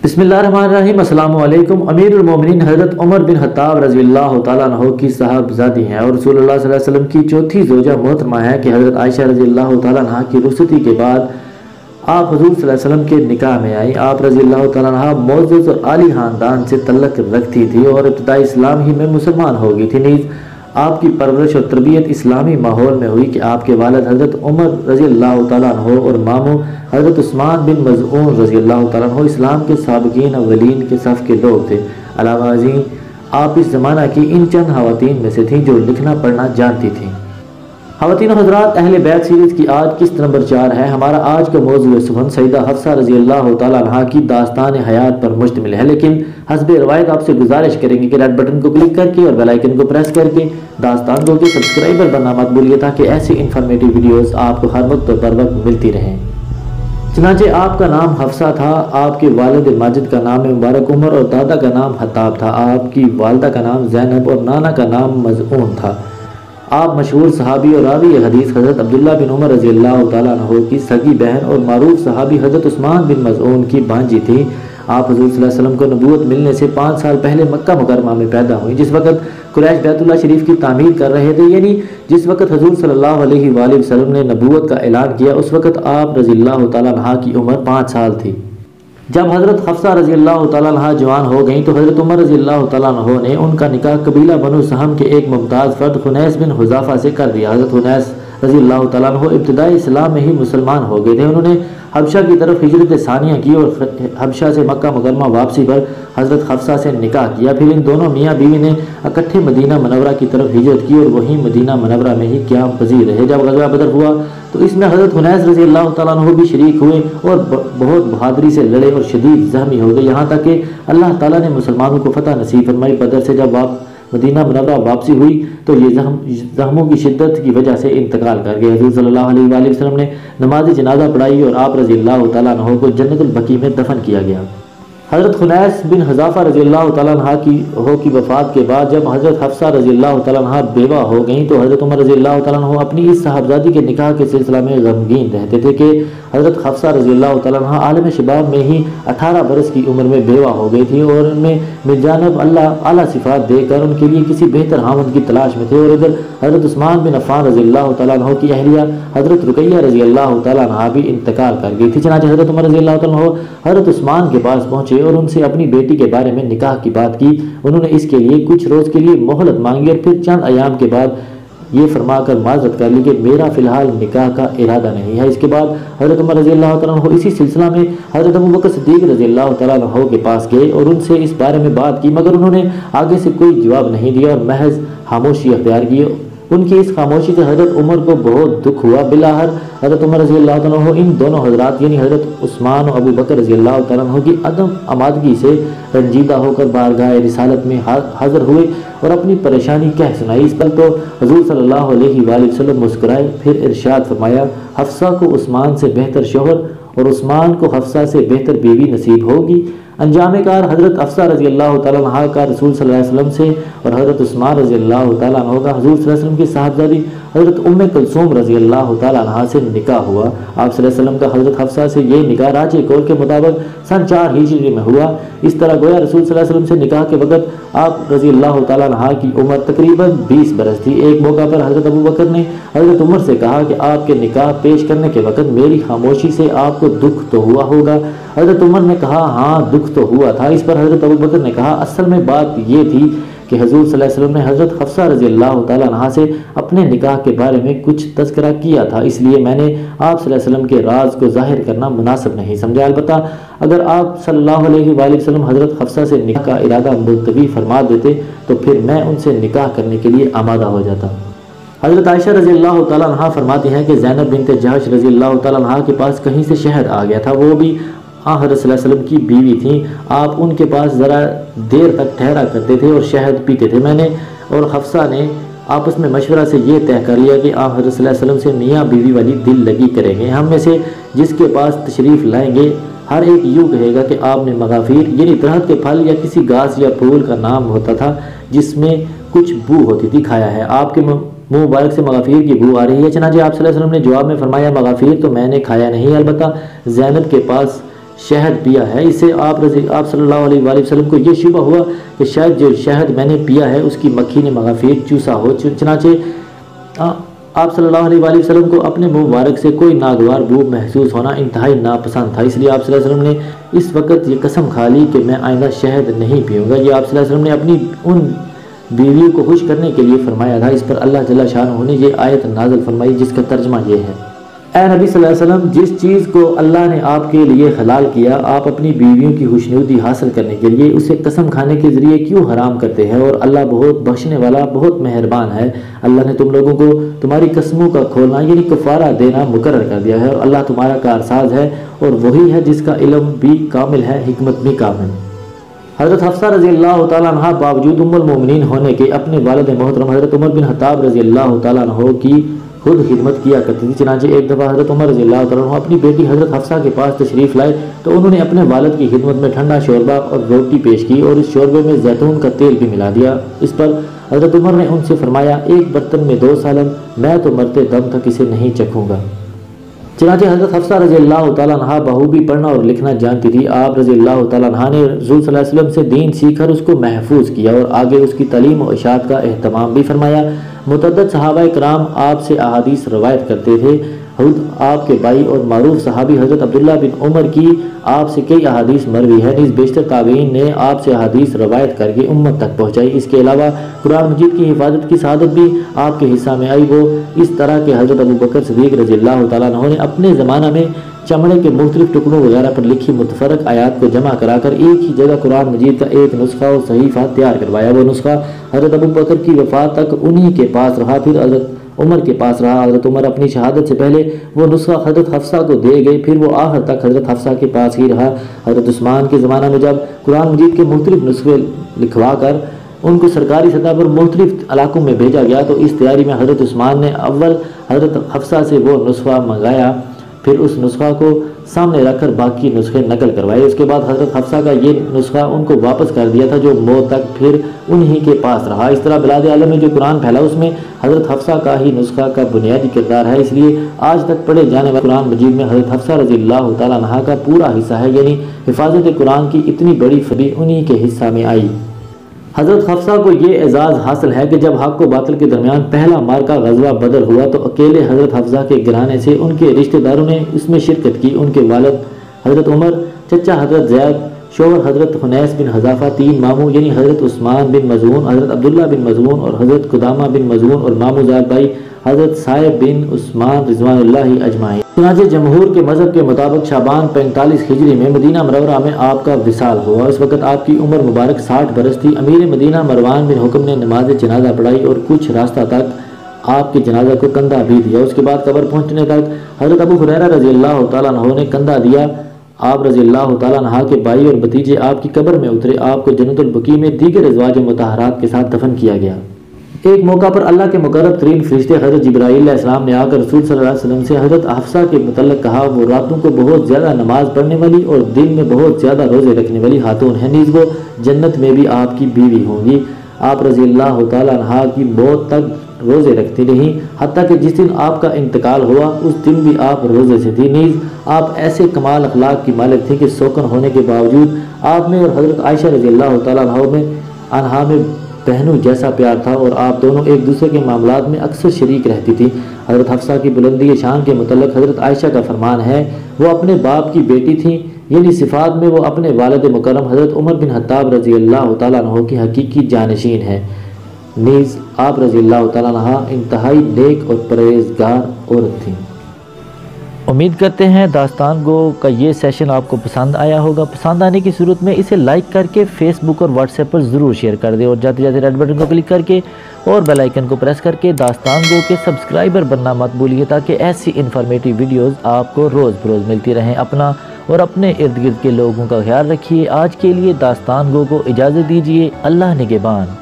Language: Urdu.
بسم اللہ الرحمن الرحیم۔ السلام علیکم۔ امیر المومنین حضرت عمر بن خطاب رضی اللہ تعالیٰ عنہ کی صاحبزادی ہیں اور رسول اللہ صلی اللہ علیہ وسلم کی چوتھی زوجہ محترمہ ہیں کہ حضرت عائشہ رضی اللہ تعالیٰ عنہ کی رخصتی کے بعد آپ حضور صلی اللہ علیہ وسلم کے نکاح میں آئیں۔ آپ رضی اللہ تعالیٰ عنہ معزز اور عالی خاندان سے تعلق رکھتی تھی اور ابتدائی اسلام ہی میں مسلمان ہو گئی تھی۔ نیز آپ کی پرورش اور تربیت اسلامی ماحول میں ہوئی کہ آپ کے والد حضرت عمر رضی اللہ تعالیٰ عنہ اور ماموں حضرت عثمان بن مظعون رضی اللہ تعالیٰ عنہ اسلام کے سابقین اولین کے صف کے لوگ تھے۔ علاوہ ازیں آپ اس زمانہ کی ان چند خواتین میں سے تھیں جو لکھنا پڑھنا جانتی تھیں۔ خواتین و حضرات، اہلیبیت سیریز کی آج قسط نمبر 4 ہے۔ ہمارا آج کا موضوع سخن سیدہ حفصہ رضی اللہ تعالیٰ عنہ کی داستان حیات پر مشتمل ہے، لیکن حسب روایت آپ سے گزارش کریں گے کہ ریڈ بٹن کو کلک کر کے اور بیل آئیکن کو پریس کر کے داستان کو کے سبسکرائبر بننا مت بھولیے تاکہ ایسی انفارمیٹیو ویڈیوز آپ کو ہر وقت بر وقت ملتی رہیں۔ چنانچہ آپ کا نام حفصہ تھا، آپ کے والد ماجد کا نام مبارک عمر اور دادا کا نام خطاب تھا، آپ کی والدہ کا نام زینب اور نانا کا نام مظعون تھا۔ آپ مشہور صحابی اور راوی حدیث حضرت عبداللہ بن عمر رضی اللہ تعالیٰ عنہ کی سگی بہن اور معروف صحابی حضرت عثمان بن مظعون کی بھانجی تھیں۔ آپ حضور صلی اللہ علیہ وسلم کو نبوت ملنے سے 5 سال پہلے مکہ مکرمہ میں پیدا ہوئی۔ جس وقت قریش بیت اللہ شریف کی تعمیر کر رہے تھے، یعنی جس وقت حضور صلی اللہ علیہ وآلہ وسلم نے نبوت کا اعلان کیا، اس وقت آپ رضی اللہ تعالیٰ عنہ کی عمر 5 سال تھی۔ جب حضرت حفصہ رضی اللہ تعالیٰ عنہ جوان ہو گئیں تو حضرت عمر رضی اللہ تعالیٰ عنہ نے ان کا نکاح قبیلہ بنو سہم کے ایک ممتاز فرد خنیس بن حذافہ سے کر دیا۔ حضرت خنیس رضی اللہ تعالیٰ عنہ ابتدائی اسلام میں ہی مسلمان ہو گئے تھے۔ انہوں نے حبشہ کی طرف ہجرت ثانیہ کی اور حبشہ سے مکہ مکرمہ واپسی پر حضرت حفصہ سے نکاح کیا۔ پھر ان دونوں میاں بیوی نے اکٹھے مدینہ منورہ کی طرف ہجرت کی اور وہیں مدینہ منورہ میں ہی قیام پذیر رہے۔ جب غزوہ بدر ہوا تو اس میں حضرت خنیس رضی اللہ تعالیٰ عنہ بھی شریک ہوئے اور بہت بہادری سے لڑے اور شدید زخمی ہو گئے، یہاں تک کہ اللہ تعالیٰ نے مسلمانوں کو فتح نصیب فرمائی۔ بدر سے جب مدینہ منورہ واپسی ہوئی تو یہ زخموں کی شدت کی وجہ سے انتقال کر گئے۔ حضور صلی اللہ علیہ وآلہ وسلم نے نماز جنازہ پڑھائی اور آپ رضی اللہ تعالیٰ عنہ کو جنت البقیع میں دفن کیا گیا۔ حضرت خنیس بن حذافہ رضی اللہ تعالیٰ عنہ کی وفات کے بعد جب حضرت حفصہ رضی اللہ تعالیٰ عنہ بیوہ ہو گئیں تو حضرت عمر رضی اللہ تعالیٰ عنہ اپنی اس صاحبزادی کے نکاح کے سلسلہ میں غمگین رہتے تھے کہ حضرت حفصہ رضی اللہ تعالیٰ عنہ عالم شباب میں ہی 18 برس کی عمر میں بیوہ ہو گئی تھی اور ان میں من جانب اللہ اعلیٰ صفات دے کر ان کے لیے کسی بہتر خاوند کی تلاش میں تھے، اور ادھر حضرت عثمان بن عفان رضی اللہ تعالیٰ عنہ کی اہلیہ حضرت رقیہ رضی اللہ تعالیٰ عنہ بھی انتقال کر گئی تھی۔ چنانچہ حضرت عمر رضی اللہ تعالیٰ عنہ حضرت عثمان کے پاس پہنچے اور ان سے اپنی بیٹی کے بارے میں نکاح کی بات کی۔ انہوں نے اس کے لیے کچھ روز کے لیے مہلت مانگی اور پھر چند ایام کے بعد یہ فرما کر معذرت کر لی کہ میرا فی الحال نکاح کا ارادہ نہیں ہے۔ اس کے بعد حضرت عمر رضی اللہ تعالیٰ عنہ اسی سلسلہ میں حضرت ابوبکر صدیق رضی اللہ تعالیٰ عنہ کے پاس گئے اور ان سے اس بارے میں بات کی، مگر انہوں نے آگے سے کوئی جواب نہیں دیا اور محض خاموشی اختیار کی۔ ان کی اس خاموشی سے حضرت عمر کو بہت دکھ ہوا۔ بالآخر حضرت عمر رضی اللہ تعالیٰ عنہ ان دونوں حضرات یعنی حضرت عثمان و ابوبکر رضی اللہ تعالیٰ عنہ کی عدم آمادگی سے رنجیدہ ہو کر بارگاہ رسالت میں حاضر ہوئے اور اپنی پریشانی کہہ سنائی۔ اس پر تو حضور صلی اللہ علیہ وآلہ وسلم مسکرائے، پھر ارشاد فرمایا، حفصہ کو عثمان سے بہتر شوہر اور عثمان کو حفصہ سے بہتر بیوی نصیب ہوگی۔ انجام کار حضرت حفصہ رضی اللہ تعالیٰ عنہ کا رسول صلی اللہ علیہ وسلم سے اور حضرت عثمان رضی اللہ تعالیٰ عنہ کا حضور صلی اللہ علیہ وسلم کی صاحبزادی حضرت ام کلثوم رضی اللہ تعالیٰ عنہ سے نکاح ہوا۔ آپ صلی اللہ علیہ وسلم کا حضرت حفصہ سے یہ نکاح راجح قول کے مطابق سن 4 ہجری میں ہوا۔ اس طرح گویا رسول صلی اللہ علیہ وسلم سے نکاح کے وقت آپ رضی اللہ تعالیٰ عنہ کی عمر تقریباً 20 برس تھی۔ ایک موقع پر حضرت ابوبکر نے حضرت عمر سے کہا کہ آپ کے نکاح پیش کرنے کے وقت میری خاموشی سے آپ کو دکھ تو ہوا ہوگا۔ حضرت عمر نے کہا ہاں دکھ تو ہوا تھا۔ اس پر حضرت ابوبکر نے کہا اصل میں بات یہ تھی کہ حضور صلی اللہ علیہ وسلم نے حضرت حفصہ رضی اللہ تعالیٰ عنہ سے اپنے نکاح کے بارے میں کچھ تذکرہ کیا تھا، اس لیے میں نے آپ صلی اللہ علیہ وسلم کے راز کو ظاہر کرنا مناسب نہیں سمجھا۔ البتہ اگر آپ صلی اللہ علیہ وآلہ وسلم حضرت حفصہ سے نکاح کا ارادہ ملتوی فرما دیتے تو پھر میں ان سے نکاح کرنے کے لیے آمادہ ہو جاتا۔ حضرت عائشہ رضی اللہ تعالیٰ عنہ فرماتی ہیں کہ زینب بنت جہش رضی اللہ تعالیٰ عنہ کے پاس کہیں سے شہد آ گیا تھا، وہ بھی حضرت صلی اللہ علیہ وسلم کی بیوی تھیں۔ آپ ان کے پاس ذرا دیر تک ٹھہرا کرتے تھے اور شہد پیتے تھے۔ میں نے اور حفصہ نے آپس میں مشورہ سے یہ طے کر لیا کہ آپ حضرت صلی اللہ علیہ وسلم سے میاں بیوی والی دل لگی کریں گے۔ ہم میں سے جس کے پاس تشریف لائیں گے ہر ایک یوں کہے گا کہ آپ نے مغافیر یعنی درخت کے پھل یا کسی گھاس یا پھول کا نام ہوتا تھا جس میں کچھ بو ہوتی تھی کھایا ہے، آپ کے منہ مبارک سے مغافیر کی بو آ رہی ہے۔ چنانچہ آپ صلی اللہ علیہ وسلم نے جواب میں فرمایا مغافیر تو میں نے کھایا نہیں، البتہ زینب کے پاس شہد پیا ہے۔ اس سے آپ صلی اللہ علیہ وآلہ وسلم کو یہ شبہ ہوا کہ شاید جو شہد میں نے پیا ہے اس کی مکھی نے مغافیر چوسا ہو، چنانچہ آپ صلی اللہ علیہ وآلہ وسلم کو اپنے منہ مبارک سے کوئی ناگوار بو محسوس ہونا انتہائی ناپسند تھا، اس لیے آپ صلی اللہ علیہ وسلم نے اس وقت یہ قسم کھا لی کہ میں آئندہ شہد نہیں پیوں گا۔ یہ آپ صلی اللہ علیہ وسلم نے اپنی ان بیویوں کو خوش کرنے کے لیے فرمایا تھا۔ اس پر اللہ جل شانہ نے یہ آیت نازل فرمائی جس کا ترجمہ یہ ہے: اے نبی صلی اللہ علیہ وسلم، جس چیز کو اللہ نے آپ کے لیے حلال کیا آپ اپنی بیویوں کی خوشنودی حاصل کرنے کے لیے اسے قسم کھانے کے ذریعے کیوں حرام کرتے ہیں؟ اور اللہ بہت بخشنے والا بہت مہربان ہے۔ اللہ نے تم لوگوں کو تمہاری قسموں کا کھولنا یعنی کفارہ دینا مقرر کر دیا ہے، اور اللہ تمہارا کارساز ہے اور وہی ہے جس کا علم بھی کامل ہے، حکمت بھی کامل۔ حضرت حفصہ رضی اللہ تعالیٰ عنہ باوجود ام المومنین ہونے کے اپنے والد محترم حضرت عمر بن خطاب رضی اللہ تعالیٰ عنہ کی خود خدمت کیا کرتی تھی۔ چنانچہ ایک دفعہ حضرت عمر رضی اللہ تعالیٰ عنہ اپنی بیٹی حضرت حفصہ کے پاس تشریف لائے تو انہوں نے اپنے والد کی خدمت میں ٹھنڈا شوربہ اور روٹی پیش کی اور اس شوربے میں زیتون کا تیل بھی ملا دیا۔ اس پر حضرت عمر نے ان سے فرمایا، ایک برتن میں 2 سالن، میں تو مرتے دم تک اسے نہیں چکھوں گا۔ چنانچہ حضرت حفصہ رضی اللہ تعالیٰ عنہ بخوبی پڑھنا اور لکھنا جانتی تھی۔ آپ رضی اللہ تعالیٰ عنہ نے رسول صلی اللہ علیہ وسلم سے دین سیکھ کر اس کو محفوظ کیا اور آگے اس کی تعلیم و اشاعت کا اہتمام بھی فرمایا۔ متعدد صحابہ کرام آپ سے احادیث روایت کرتے تھے۔ خود آپ کے بھائی اور معروف صحابی حضرت عبداللہ بن عمر کی آپ سے کئی احادیث مروی ہے، نیز بیشتر تابعین نے آپ سے احادیث روایت کر کے امت تک پہنچائی۔ اس کے علاوہ قرآن مجید کی حفاظت کی سعادت بھی آپ کے حصہ میں آئی، وہ اس طرح کہ حضرت ابو بکر صدیق رضی اللہ تعالیٰ عنہ نے اپنے زمانہ میں چمڑے کے مختلف ٹکڑوں وغیرہ پر لکھی متفرق آیات کو جمع کرا کر ایک ہی جگہ قرآن مجید کا ایک نسخہ اور صحیفہ تیار کروایا۔ وہ نسخہ حضرت ابو بکر کی وفات تک انہی کے پاس رہا، پھر حضرت عمر کے پاس رہا۔ حضرت عمر اپنی شہادت سے پہلے وہ نسخہ حضرت حفصہ کو دے گئے، پھر وہ آخر تک حضرت حفصہ کے پاس ہی رہا۔ حضرت عثمان کے زمانہ میں جب قرآن مجید کے مختلف نسخے لکھوا کر ان کو سرکاری سطح پر مختلف علاقوں میں بھیجا گیا تو اس تیاری میں حضرت عثمان نے اول حضرت حفصہ سے وہ نسخہ منگایا، پھر اس نسخہ کو سامنے رکھ کر باقی نسخے نقل کروائے۔ اس کے بعد حضرت حفصہ کا یہ نسخہ ان کو واپس کر دیا تھا جو موت تک پھر انہی کے پاس رہا۔ اس طرح بلاد عالم میں جو قرآن پھیلا اس میں حضرت حفصہ کا ہی نسخہ کا بنیادی کردار ہے، اس لیے آج تک پڑھے جانے والے قرآن مجید میں حضرت حفصہ رضی اللہ تعالیٰ عنہ کا پورا حصہ ہے، یعنی حفاظت قرآن کی اتنی بڑی فضیلت انہی کے حصہ میں آئی۔ حضرت حفصہ کو یہ اعزاز حاصل ہے کہ جب حق و باطل کے درمیان پہلا مارکہ غزوہ بدر ہوا تو اکیلے حضرت حفصہ کے گھرانے سے ان کے رشتہ داروں نے اس میں شرکت کی۔ ان کے والد حضرت عمر، چچا حضرت زید، شوہر حضرت حنیس بن حذافہ، 3 ماموں یعنی حضرت عثمان بن مظعون، حضرت عبداللہ بن مظعون اور حضرت قدامہ بن مظعون، اور ماموں زاد بھائی حضرت صائب بن عثمان رضوان اللہ اجمعین۔ چنانچہ جمہور کے مذہب کے مطابق شعبان 45 ہجری میں مدینہ منورہ میں آپ کا وصال ہوا۔ اس وقت آپ کی عمر مبارک 60 برس تھی۔ امیر مدینہ مروان بن حکم نے نماز جنازہ پڑھائی اور کچھ راستہ تک آپ کے جنازہ کو کندھا بھی دیا۔ اس کے بعد قبر پہنچنے تک حضرت ابو ہریرہ رضی اللہ تعالیٰ عنہ نے کندھا دیا۔ آپ رضی اللہ تعالیٰ عنہ کے بھائی اور بھتیجے آپ کی قبر میں اترے۔ آپ کو جنت البقیع میں دیگر ازواج مطہرات کے ساتھ دفن کیا گیا۔ ایک موقع پر اللہ کے مقرب ترین فرشتے حضرت جبرائیل علیہ السلام نے آ کر رسول صلی اللہ علیہ وسلم سے حضرت حفصہ کے متعلق کہا، وہ راتوں کو بہت زیادہ نماز پڑھنے والی اور دن میں بہت زیادہ روزے رکھنے والی خاتون ہے، نیز وہ جنت میں بھی آپ کی بیوی ہوں گی۔ آپ رضی اللہ تعالیٰ عنہ کی موت تک روزے رکھتی رہیں، حتیٰ کہ جس دن آپ کا انتقال ہوا اس دن بھی آپ روزے سے تھی۔ نیز آپ ایسے کمال اخلاق کی مالک تھیں کہ سوکن ہونے کے باوجود آپ میں اور حضرت عائشہ رضی اللہ تعالیٰ عنہ میں بہنوں جیسا پیار تھا اور آپ دونوں ایک دوسرے کے معاملات میں اکثر شریک رہتی تھی۔ حضرت حفصہ کی بلندی شان کے متعلق حضرت عائشہ کا فرمان ہے، وہ اپنے باپ کی بیٹی تھیں، یعنی صفات میں وہ اپنے والد مکرم حضرت عمر بن خطاب رضی اللہ تعالیٰ عنہ کی حقیقی جانشین ہے۔ نیز آپ رضی اللہ تعالیٰ عنہ انتہائی نیک اور پرہیزگار عورت تھیں۔ امید کرتے ہیں داستان گو کا یہ سیشن آپ کو پسند آیا ہوگا۔ پسند آنے کی صورت میں اسے لائک کر کے فیس بک اور واٹس ایپ پر ضرور شیئر کر دیں، اور جاتے جاتے ریڈ بٹن کو کلک کر کے اور بیل آئیکن کو پریس کر کے داستان گو کے سبسکرائبر بننا مت بھولیے، تاکہ ایسی انفارمیٹیو ویڈیوز آپ کو روز بروز ملتی رہیں۔ اپنا اور اپنے ارد گرد کے لوگوں کا خیال رکھیے۔ آج کے لیے داستان گو کو اجازت دیجیے۔ اللہ نگہبان۔